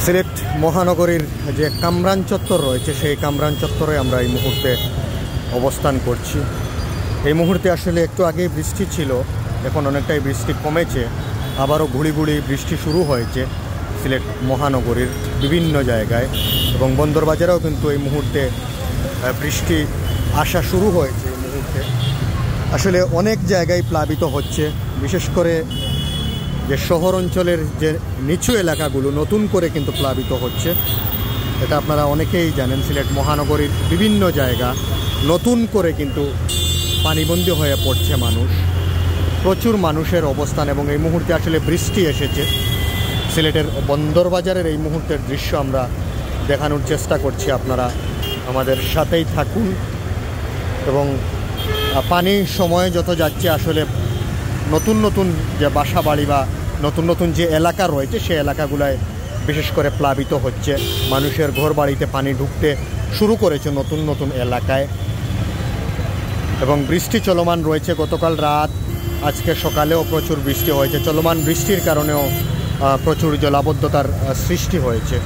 সিলেট মহানগরীর যে কামরান চত্বর রয়েছে সেই কামরান চত্বরে আমরা এই মুহূর্তে অবস্থান করছি। এই মুহূর্তে আসলে একটু আগেই বৃষ্টি ছিল, এখন অনেকটাই বৃষ্টি কমেছে, আবারও ঘুড়ি ঘুড়ি বৃষ্টি শুরু হয়েছে সিলেট মহানগরীর বিভিন্ন জায়গায়, এবং বন্দরবাজারেও কিন্তু এই মুহূর্তে বৃষ্টি আসা শুরু হয়েছে। এই মুহূর্তে আসলে অনেক জায়গায় প্লাবিত হচ্ছে, বিশেষ করে যে শহর অঞ্চলের যে নিচু এলাকাগুলো নতুন করে কিন্তু প্লাবিত হচ্ছে। এটা আপনারা অনেকেই জানেন, সিলেট মহানগরীর বিভিন্ন জায়গা নতুন করে কিন্তু পানিবন্দী হয়ে পড়ছে মানুষ, প্রচুর মানুষের অবস্থান। এবং এই মুহূর্তে আসলে বৃষ্টি এসেছে, সিলেটের বন্দরবাজারের এই মুহূর্তের দৃশ্য আমরা দেখানোর চেষ্টা করছি, আপনারা আমাদের সাথেই থাকুন। এবং পানি সময় যত যাচ্ছে আসলে নতুন নতুন যে বাসা বাড়ি বা নতুন নতুন যে এলাকা রয়েছে সেই এলাকাগুলোয় বিশেষ করে প্লাবিত হচ্ছে, মানুষের ঘর বাড়িতে পানি ঢুকতে শুরু করেছে নতুন নতুন এলাকায়। এবং বৃষ্টি চলমান রয়েছে, গতকাল রাত আজকে সকালেও প্রচুর বৃষ্টি হয়েছে, চলমান বৃষ্টির কারণেও প্রচুর জলাবদ্ধতার সৃষ্টি হয়েছে।